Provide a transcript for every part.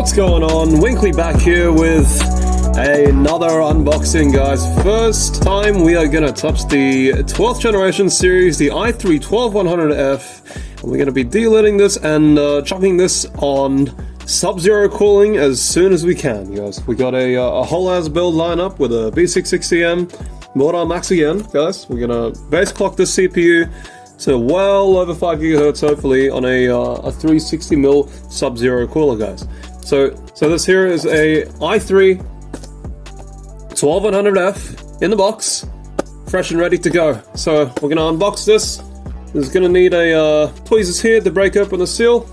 What's going on? Winkly back here with another unboxing, guys. First time we are gonna touch the 12th generation series, the i3 12100F, and we're gonna be delidding this and chucking this on sub-zero cooling as soon as we can, guys. We got a whole ass build lineup with a B660M motor max again, guys. We're gonna base clock this CPU to well over 5 GHz, hopefully, on a 360mm sub-zero cooler, guys. So this here is a i3 12100F in the box, fresh and ready to go. So we're gonna unbox this. There's gonna need a tweezers here to break open the seal.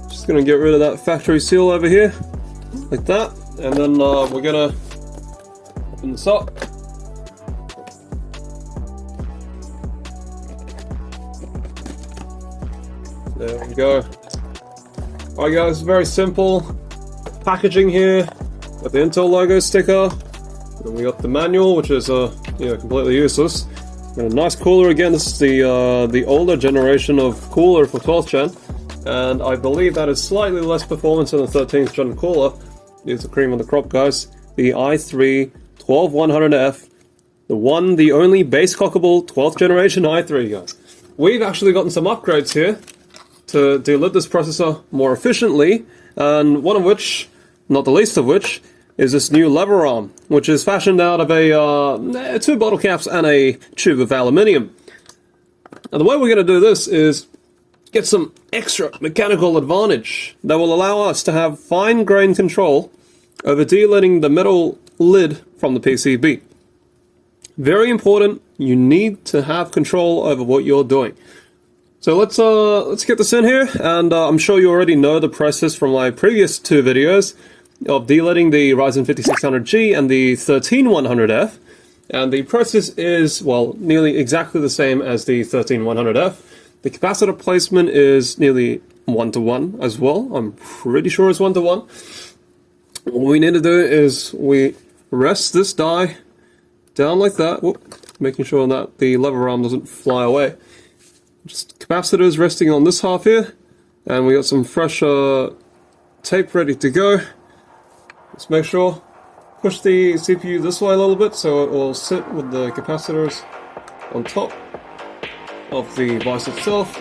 Just gonna get rid of that factory seal over here, like that, and then we're gonna open this up. There we go. Alright guys, very simple packaging here with the Intel logo sticker. And we got the manual, which is completely useless. And a nice cooler again. This is the older generation of cooler for 12th gen, and I believe that is slightly less performance than the 13th gen cooler. It's the cream of the crop, guys. The i3 12100F, the only base clockable 12th generation i3, guys. We've actually gotten some upgrades here to delid this processor more efficiently, and one of which, not the least of which, is this new lever arm, which is fashioned out of a 2 bottle caps and a tube of aluminium. Now the way we're going to do this is get some extra mechanical advantage that will allow us to have fine-grained control over delidding the metal lid from the PCB. Very important, you need to have control over what you're doing. So let's get this in here, and I'm sure you already know the process from my previous 2 videos of delidding the Ryzen 5600G and the 13100F, and the process is, well, nearly exactly the same as the 13100F. The capacitor placement is nearly 1-to-1 as well. I'm pretty sure it's 1-to-1. What we need to do is we rest this die down like that, making sure that the lever arm doesn't fly away. Just capacitors resting on this half here, and we got some fresh tape ready to go. Let's make sure, push the CPU this way a little bit so it will sit with the capacitors on top of the device itself,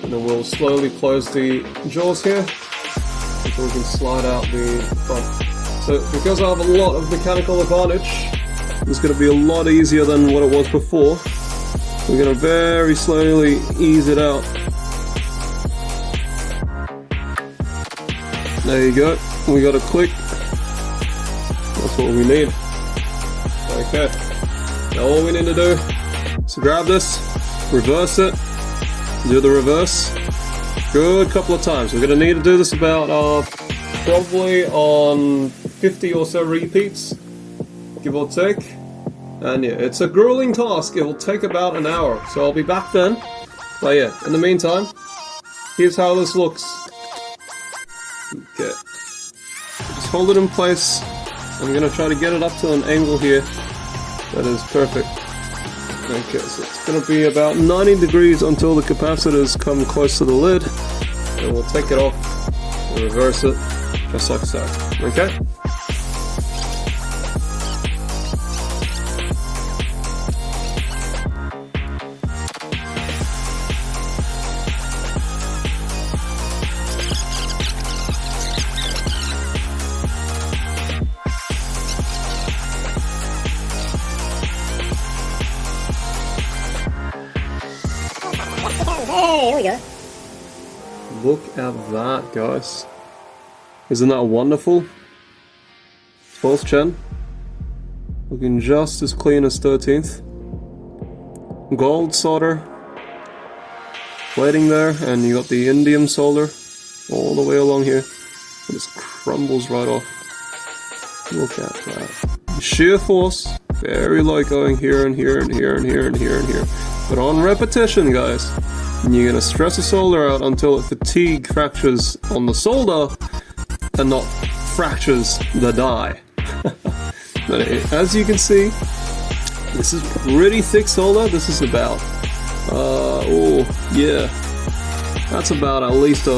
and then we'll slowly close the jaws here until we can slide out the front. So because I have a lot of mechanical advantage, it's going to be a lot easier than what it was before. We're going to very slowly ease it out. There you go. We got a click. That's what we need. Okay. Now all we need to do is grab this, reverse it, do the reverse. Good couple of times. We're going to need to do this about probably on 50 or so repeats, give or take. And yeah, it's a grueling task. It will take about an hour, so I'll be back then. But yeah, in the meantime, here's how this looks. Okay. Just hold it in place. I'm going to try to get it up to an angle here that is perfect. Okay, so it's going to be about 90 degrees until the capacitors come close to the lid. And we'll take it off and reverse it, just like so. Okay? Hey, here we go. Look at that, guys. Isn't that wonderful? 12th gen. Looking just as clean as 13th. Gold solder. Plating there, and you got the indium solder all the way along here. It just crumbles right off. Look at that. Shear force, very low, going here and here and here and here and here and here. But on repetition, guys, and you're going to stress the solder out until it fatigue fractures on the solder and not fractures the die. But as you can see, this is pretty thick solder. This is about, oh yeah, that's about at least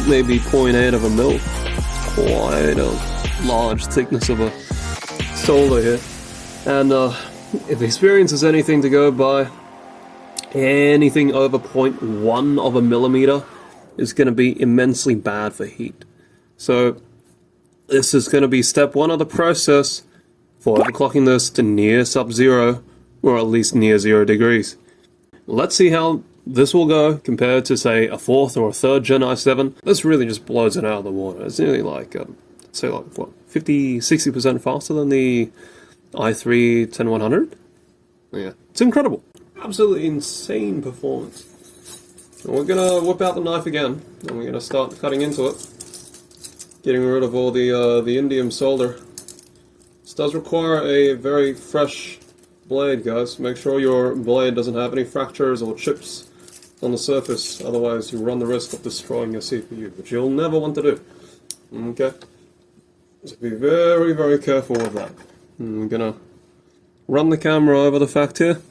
maybe 0.8 of a mil. Quite a large thickness of a solder here. And if experience is anything to go by, anything over 0.1 of a millimeter is going to be immensely bad for heat. So this is going to be step 1 of the process for overclocking this to near sub-zero, or at least near 0 degrees. Let's see how this will go compared to, say, a 4th or a 3rd gen i7. This really just blows it out of the water. It's nearly like, say like, what, 50-60% faster than the i3 10100? Yeah, it's incredible. Absolutely insane performance. And we're gonna whip out the knife again, and we're gonna start cutting into it, getting rid of all the indium solder. This does require a very fresh blade, guys. Make sure your blade doesn't have any fractures or chips on the surface, otherwise you run the risk of destroying your CPU, which you'll never want to do. Okay? So be very, very careful with that. And I'm gonna run the camera over the fact here.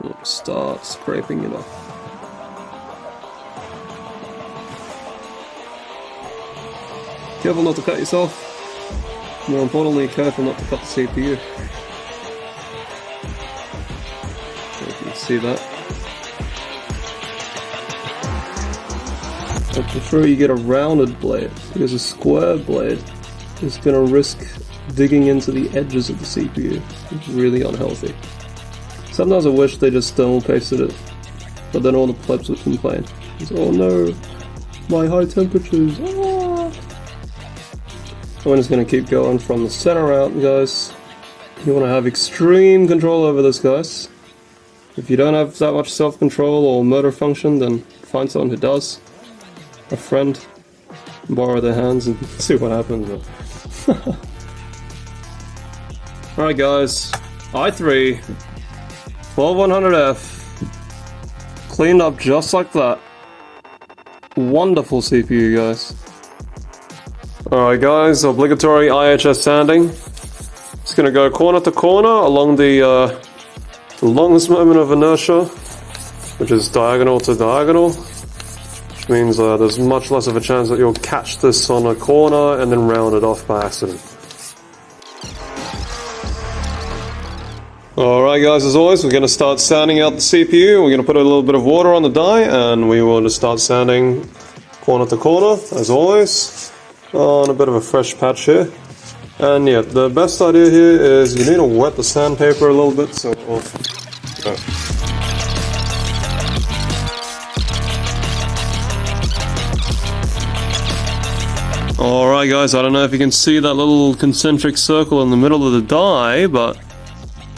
We'll start scraping it off. Careful not to cut yourself. More importantly, careful not to cut the CPU. You can see that. I prefer you get a rounded blade, because a square blade is going to risk digging into the edges of the CPU, which is really unhealthy. Sometimes I wish they just thermal pasted it, but then all the plebs would complain. It's, oh no, my high temperatures, ah. I'm just going to keep going from the center out, guys. You want to have extreme control over this, guys. If you don't have that much self-control or motor function, then find someone who does. A friend. Borrow their hands and see what happens. Alright guys, i3 12100F cleaned up just like that. Wonderful CPU, guys. Alright guys, obligatory IHS sanding. Just gonna go corner to corner along the longest moment of inertia, which is diagonal to diagonal, which means there's much less of a chance that you'll catch this on a corner and then round it off by accident. Alright guys, as always, we're going to start sanding out the CPU. We're going to put a little bit of water on the die, and we will just start sanding corner to corner, as always, on a bit of a fresh patch here. And yeah, the best idea here is you need to wet the sandpaper a little bit, so Alright guys, I don't know if you can see that little concentric circle in the middle of the die, but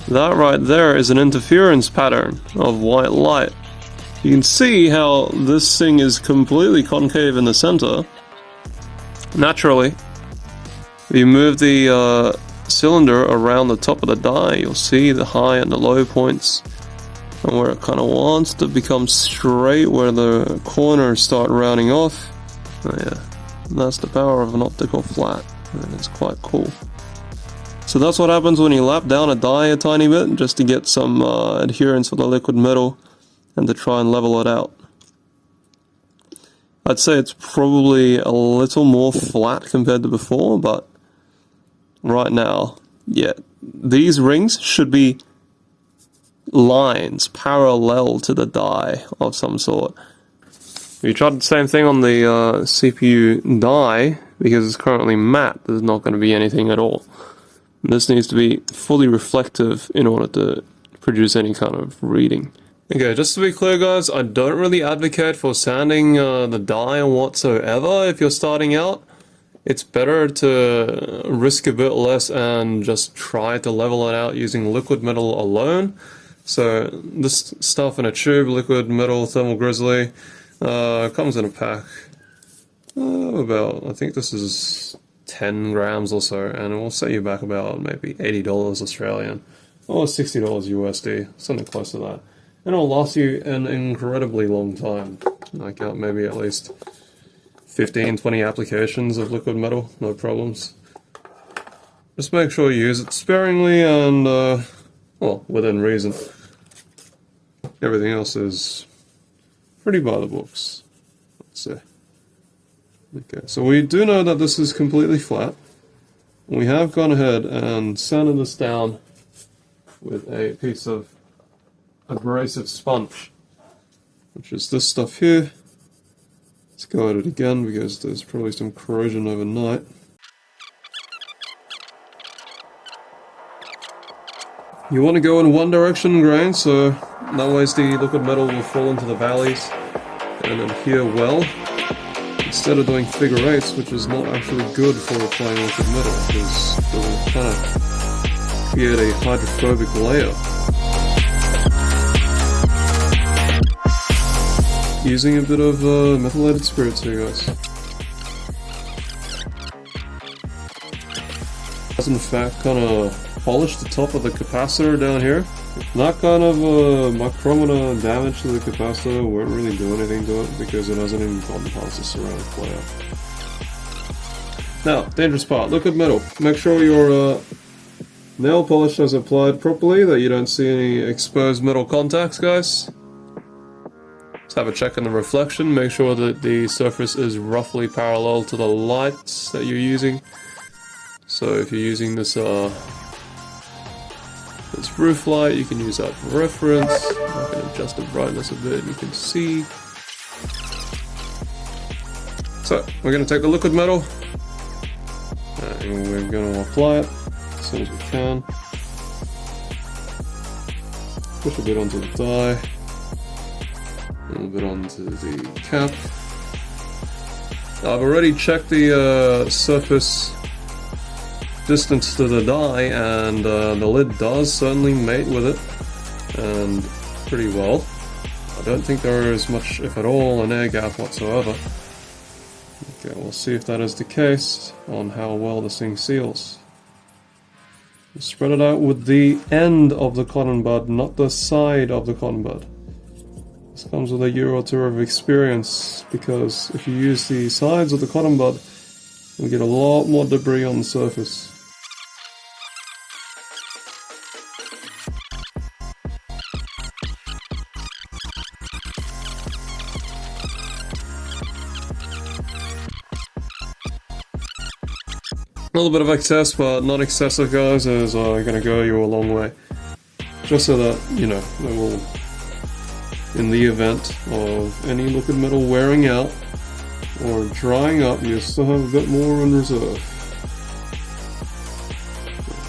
that right there is an interference pattern of white light. You can see how this thing is completely concave in the center. Naturally, if you move the cylinder around the top of the die, you'll see the high and the low points, and where it kind of wants to become straight, where the corners start rounding off. Oh yeah, that's the power of an optical flat, and it's quite cool. So that's what happens when you lap down a die a tiny bit, just to get some adherence for the liquid metal and to try and level it out. I'd say it's probably a little more flat compared to before, but right now, yeah, these rings should be lines parallel to the die of some sort. If you tried the same thing on the CPU die, because it's currently matte, there's not going to be anything at all. This needs to be fully reflective in order to produce any kind of reading. Okay, just to be clear guys, I don't really advocate for sanding the die whatsoever if you're starting out. It's better to risk a bit less and just try to level it out using liquid metal alone. So this stuff in a tube, liquid metal, thermal grizzly, comes in a pack about, I think this is 10 grams or so, and it will set you back about maybe $80 Australian or $60 USD, something close to that. And it'll last you an incredibly long time. I count maybe at least 15-20 applications of liquid metal, no problems. Just make sure you use it sparingly and, well, within reason. Everything else is pretty by the books, let's say. Okay, so we do know that this is completely flat. We have gone ahead and sanded this down with a piece of abrasive sponge, which is this stuff here. Let's go at it again because there's probably some corrosion overnight. You want to go in one direction grain, so that way the liquid metal will fall into the valleys and adhere well, instead of doing figure eights, which is not actually good for applying liquid metal because it will kind of create a hydrophobic layer. Using a bit of methylated spirits here, guys. Does in fact kind of polish the top of the capacitor down here. That kind of micrometer damage to the capacitor won't really do anything to it because it hasn't even gotten past the ceramic layer. Now, dangerous part, liquid metal. Make sure your nail polish is applied properly, that you don't see any exposed metal contacts, guys. Let's have a check on the reflection, make sure that the surface is roughly parallel to the lights that you're using. So if you're using this roof light, you can use that for reference. I can adjust the brightness a bit and you can see. So we're going to take the liquid metal and we're going to apply it as soon as we can. Push a bit onto the die, a little bit onto the cap. I've already checked the surface distance to the die, and the lid does certainly mate with it, and pretty well. I don't think there is much, if at all, an air gap whatsoever. Okay, we'll see if that is the case on how well this thing seals. We'll spread it out with the end of the cotton bud, not the side of the cotton bud. This comes with a year or two of experience, because if you use the sides of the cotton bud, you'll get a lot more debris on the surface. A little bit of excess, but not excessive, guys, is going to go you a long way. Just so that, you know, it will, in the event of any liquid metal wearing out or drying up, you still have a bit more in reserve.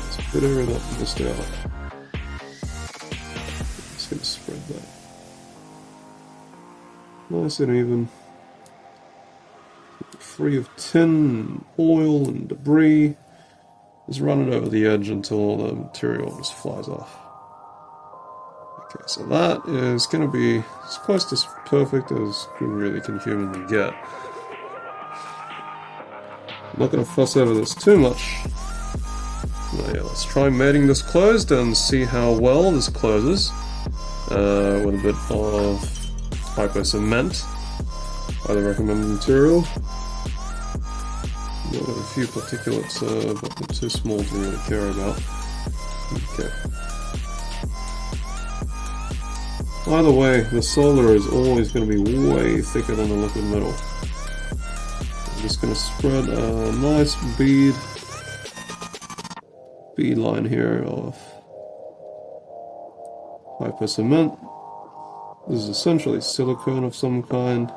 It's a bit area that missed out. Just going to spread that nice and even. Free of tin, oil, and debris. Just run it over the edge until the material just flies off. Okay, so that is going to be as close to perfect as you really can humanly get. I'm not going to fuss over this too much. Now, yeah, let's try mating this closed and see how well this closes with a bit of hypo cement, by the recommended material. Got a few particulates, but they're too small to really care about. Okay. Either way, the solder is always going to be way thicker than the liquid metal. I'm just going to spread a nice bead line here of hypo cement. This is essentially silicone of some kind.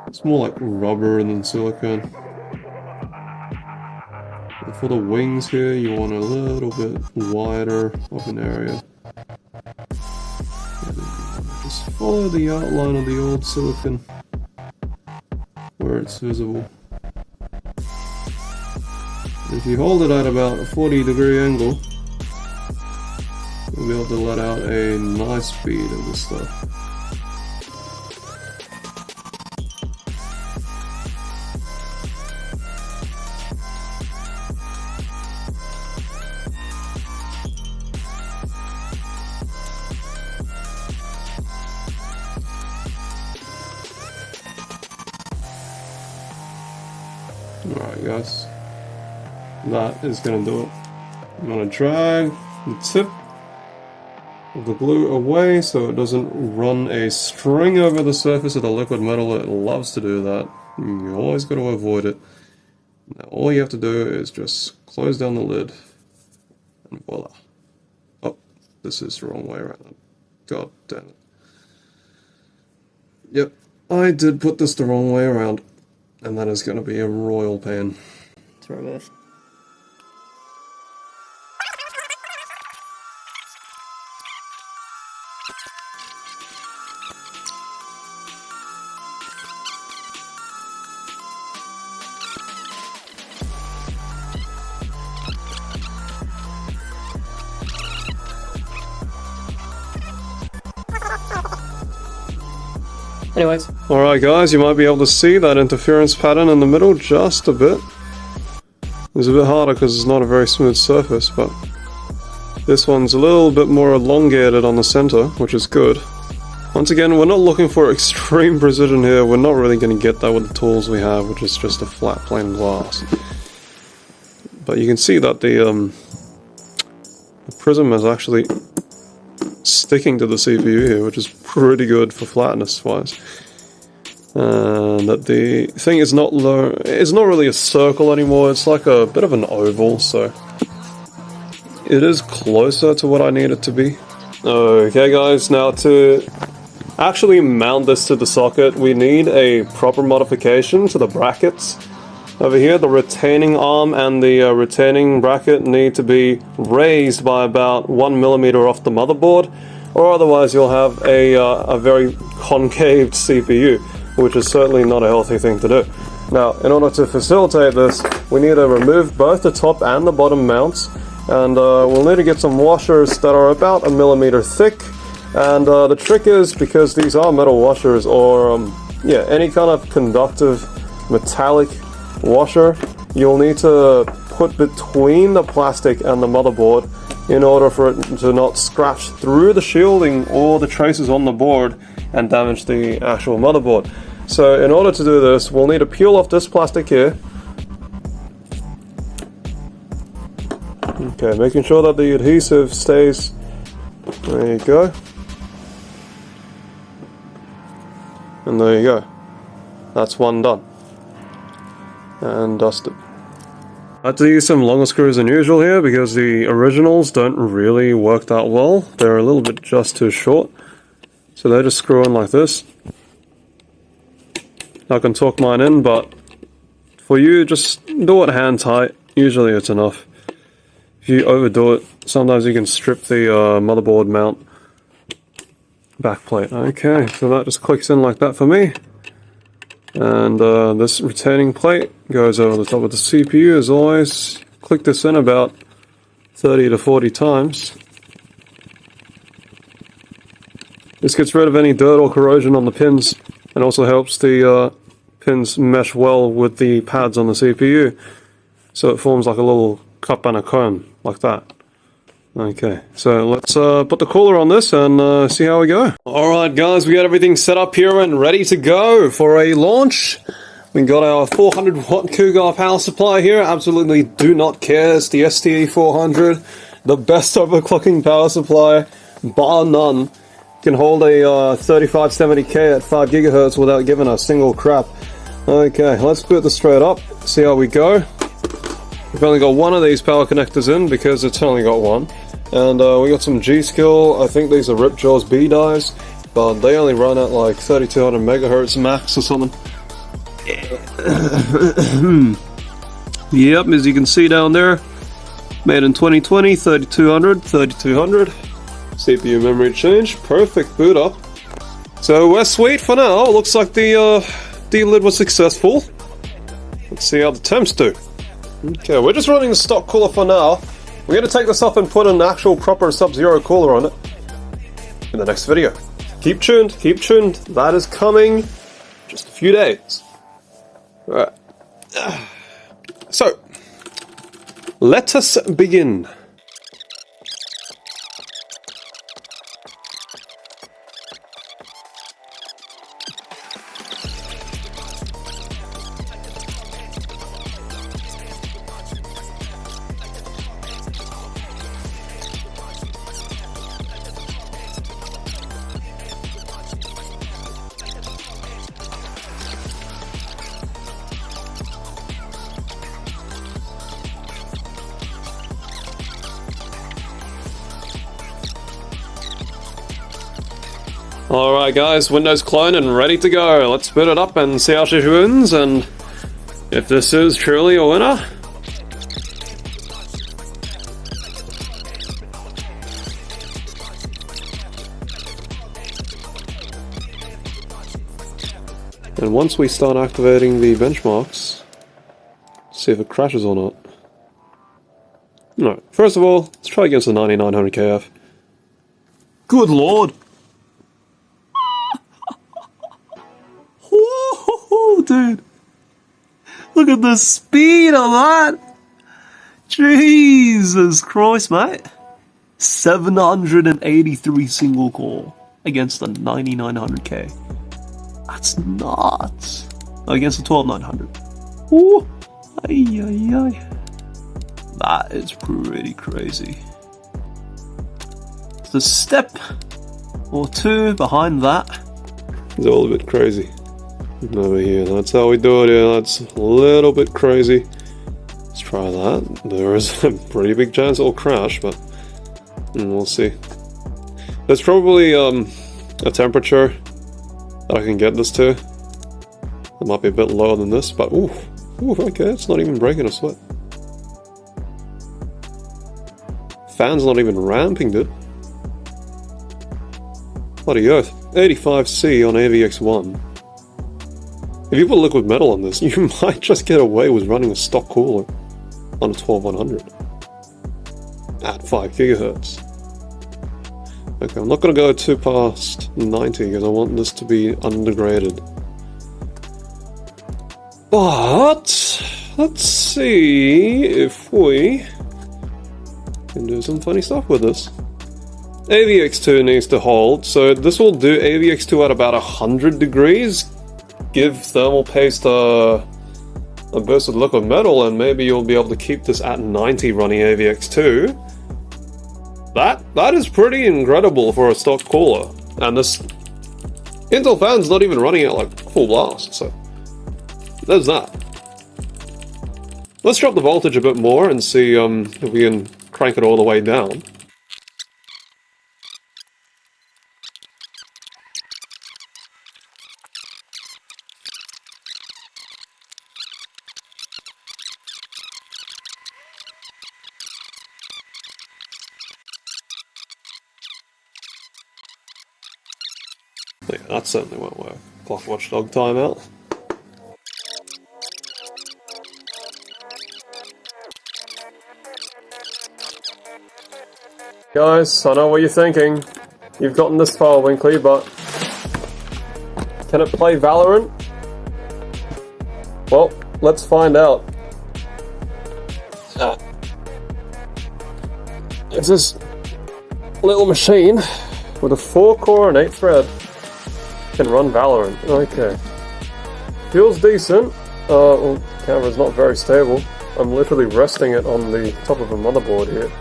It's more like rubber than silicone. For the wings here, you want a little bit wider of an area. And just follow the outline of the old silicone where it's visible. If you hold it at about a 40-degree angle, you'll be able to let out a nice bead of this stuff. Alright guys, that is going to do it. I'm going to drag the tip the glue away so it doesn't run a string over the surface of the liquid metal. It loves to do that. You always got to avoid it. Now all you have to do is just close down the lid, and voila. Oh, this is the wrong way around. God damn it. Yep, I did put this the wrong way around, and that is going to be a royal pain to remove. Anyways. Alright guys, you might be able to see that interference pattern in the middle just a bit. It's a bit harder because it's not a very smooth surface, but this one's a little bit more elongated on the center, which is good. Once again, we're not looking for extreme precision here. We're not really going to get that with the tools we have, which is just a flat plain glass. But you can see that the prism is actually sticking to the CPU here, which is pretty good for flatness wise. And that the thing is not it's not really a circle anymore, it's like a bit of an oval, so it is closer to what I need it to be. Okay guys, now to actually mount this to the socket, we need a proper modification to the brackets. Over here, the retaining arm and the retaining bracket need to be raised by about 1mm off the motherboard, or otherwise you'll have a very concaved CPU, which is certainly not a healthy thing to do. Now, in order to facilitate this, we need to remove both the top and the bottom mounts, and we'll need to get some washers that are about 1mm thick. And the trick is, because these are metal washers, or yeah, any kind of conductive metallic washer, you'll need to put between the plastic and the motherboard in order for it to not scratch through the shielding or the traces on the board and damage the actual motherboard. So in order to do this, we'll need to peel off this plastic here. Okay, making sure that the adhesive stays. There you go. And there you go. That's one done. And dusted. I had to use some longer screws than usual here because the originals don't really work that well. They're a little bit just too short. So they just screw in like this. I can torque mine in, but for you, just do it hand tight. Usually it's enough. If you overdo it, sometimes you can strip the motherboard mount backplate. Okay, so that just clicks in like that for me. And this retaining plate goes over the top of the CPU as always. Click this in about 30 to 40 times. This gets rid of any dirt or corrosion on the pins, and also helps the pins mesh well with the pads on the CPU. So it forms like a little cup and a cone, like that. Okay, so let's put the cooler on this and see how we go. Alright guys, we got everything set up here and ready to go for a launch. We got our 400 watt Cougar power supply here. Absolutely do not care. It's the STE 400, the best overclocking power supply, bar none. Can hold a 3570K at 5 GHz without giving a single crap. Okay, let's boot this straight up, see how we go. We've only got one of these power connectors in because it's only got one. And we got some G-Skill, I think these are Ripjaw's B dies, but they only run at like 3200 megahertz max or something. Yep, as you can see down there, made in 2020, 3200. CPU memory change, perfect boot up. So we're sweet for now. Looks like the DELID was successful. Let's see how the temps do. Okay, we're just running the stock cooler for now. We're going to take this off and put an actual proper Sub-Zero cooler on it in the next video. Keep tuned, that is coming just a few days. Alright. So, let us begin. Alright guys, Windows clone and ready to go. Let's boot it up and see how she wins, and if this is truly a winner. And once we start activating the benchmarks, see if it crashes or not. No, first of all, let's try against the 9900 KF. Good lord! Whoa, dude! Look at the speed of that! Jesus Christ, mate! 783 single core against the 9900K. That's nuts! Against the 12900. Ooh! Ay, ay, ay. That is pretty crazy. The step or two behind that is all a bit crazy. Over here, that's how we do it here. That's a little bit crazy. Let's try that. There is a pretty big chance it'll crash, but we'll see. There's probably a temperature that I can get this to. It might be a bit lower than this, but ooh, okay, it's not even breaking a sweat. Fan's not even ramping, dude. Bloody earth. 85C on AVX1. If you put liquid metal on this, you might just get away with running a stock cooler on a 12100 at 5 GHz. Okay, I'm not going to go too past 90 because I want this to be undegraded. But let's see if we can do some funny stuff with this. AVX2 needs to hold, so this will do AVX2 at about 100 degrees. Give thermal paste a burst of liquid metal, and maybe you'll be able to keep this at 90 running AVX2. That is pretty incredible for a stock cooler, and this Intel fan's not even running at like full blast, so there's that. Let's drop the voltage a bit more and see if we can crank it all the way down. Yeah, that certainly won't work. Clock watchdog timeout. Guys, I know what you're thinking. You've gotten this far, Winkley, but can it play Valorant? Well, let's find out. If this little machine with a 4-core and 8-thread can run Valorant. Okay. Feels decent. Well, the camera's not very stable. I'm literally resting it on the top of a motherboard here.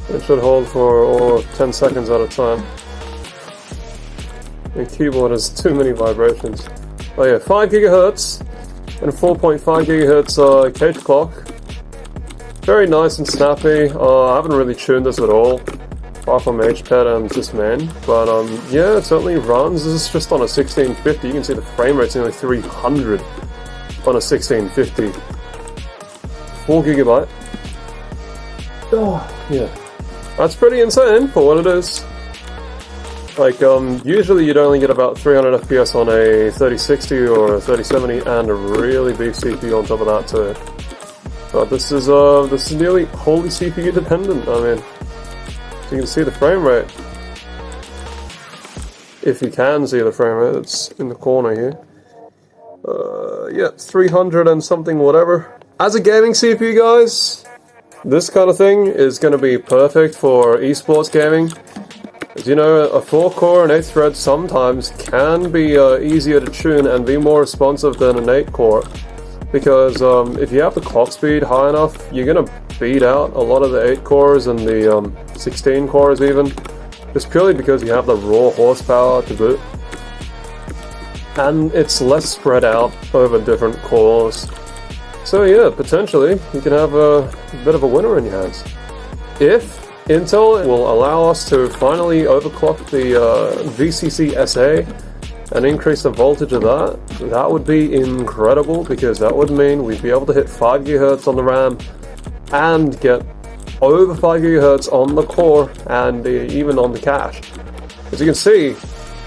It should hold for 10 seconds at a time. The keyboard has too many vibrations. Oh yeah, 5 GHz and 4.5 GHz cage clock. Very nice and snappy. I haven't really tuned this at all, apart from HPED and SysMain. But yeah, it certainly runs. This is just on a 1650. You can see the frame rate's nearly 300 on a 1650. 4 GB. Oh, yeah. That's pretty insane for what it is. Like, usually you'd only get about 300 FPS on a 3060 or a 3070 and a really big CPU on top of that too. But this is nearly wholly CPU dependent. I mean, so you can see the frame rate. If you can see the frame rate, it's in the corner here. Yeah, 300 and something whatever. As a gaming CPU, guys, this kind of thing is going to be perfect for esports gaming. As you know, a 4-core and 8-thread sometimes can be easier to tune and be more responsive than an 8-core. Because if you have the clock speed high enough, you're going to beat out a lot of the 8 cores and the 16 cores even. Just purely because you have the raw horsepower to boot. And it's less spread out over different cores. So yeah, potentially, you can have a bit of a winner in your hands. If Intel will allow us to finally overclock the VCC SA and increase the voltage of that. That would be incredible, because that would mean we'd be able to hit 5 GHz on the RAM and get over 5 GHz on the core and even on the cache. As you can see,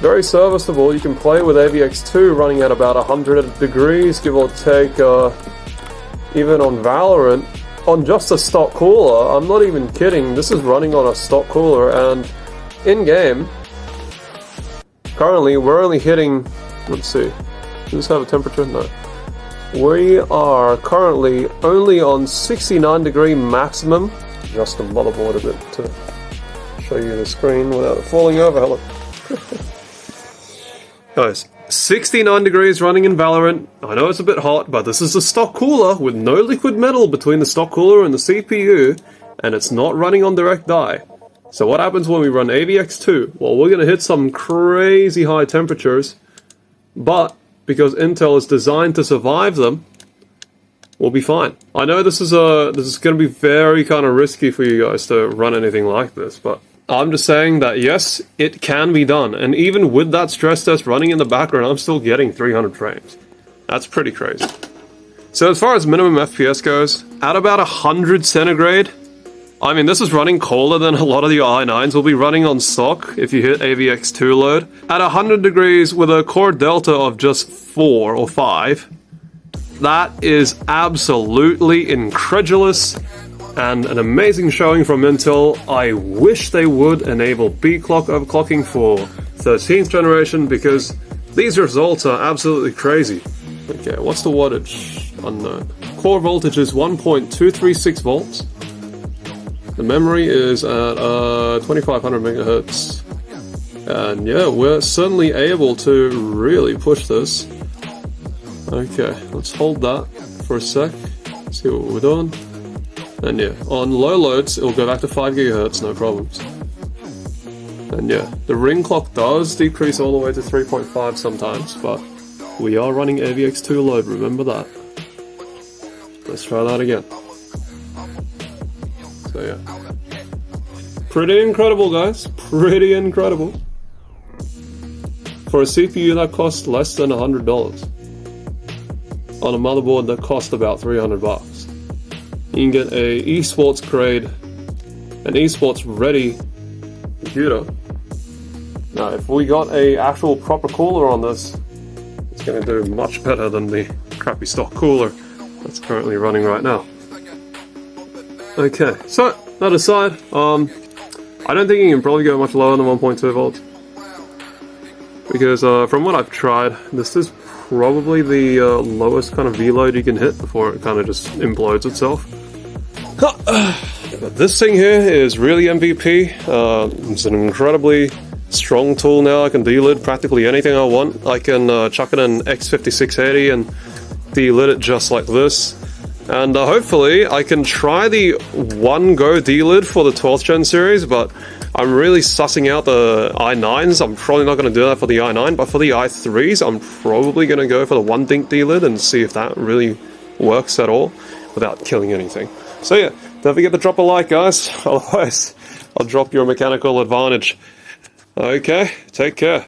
very serviceable. You can play with AVX2 running at about 100 degrees, give or take, even on Valorant, on just a stock cooler. I'm not even kidding, this is running on a stock cooler, and in-game, currently we're only hitting, let's see, does this have a temperature? No. We are currently only on 69 degree maximum. Adjust the motherboard a bit to show you the screen without it falling over. Hello. Guys, 69 degrees running in Valorant. I know it's a bit hot, but this is a stock cooler with no liquid metal between the stock cooler and the CPU, and it's not running on direct die. So what happens when we run AVX2? Well, we're going to hit some crazy high temperatures, but because Intel is designed to survive them, we'll be fine. I know this is going to be very kind of risky for you guys to run anything like this, but I'm just saying that yes, it can be done. And even with that stress test running in the background, I'm still getting 300 frames. That's pretty crazy. So as far as minimum FPS goes, at about 100 centigrade, I mean, this is running colder than a lot of the i9s will be running on stock if you hit AVX2 load. At 100 degrees with a core delta of just 4 or 5, that is absolutely incredulous and an amazing showing from Intel. I wish they would enable B-clock overclocking for 13th generation, because these results are absolutely crazy. Okay, what's the wattage? Unknown. Core voltage is 1.236 volts. The memory is at 2500 megahertz. And yeah, we're certainly able to really push this. Okay, let's hold that for a sec, see what we're doing. And yeah, on low loads, it'll go back to 5 GHz, no problems. And yeah, the ring clock does decrease all the way to 3.5 sometimes, but we are running AVX2 load, remember that. Let's try that again. So yeah. Pretty incredible, guys. Pretty incredible. For a CPU that costs less than $100. On a motherboard that cost about 300 bucks. You can get a esports grade, an esports ready computer. Now, if we got a actual proper cooler on this, it's going to do much better than the crappy stock cooler that's currently running right now. Okay, so that aside, I don't think you can probably go much lower than 1.2 volts. Because from what I've tried, this is probably the lowest kind of V-load you can hit before it kind of just implodes itself. But this thing here is really MVP. It's an incredibly strong tool now. I can delid practically anything I want. I can chuck it in X5680 and delid it just like this. And hopefully I can try the one-go delid for the 12th gen series, but I'm really sussing out the i9s. I'm probably not going to do that for the i9, but for the i3s, I'm probably going to go for the one-dink delid and see if that really works at all without killing anything. So yeah, don't forget to drop a like, guys. Otherwise, I'll drop your mechanical advantage. Okay, take care.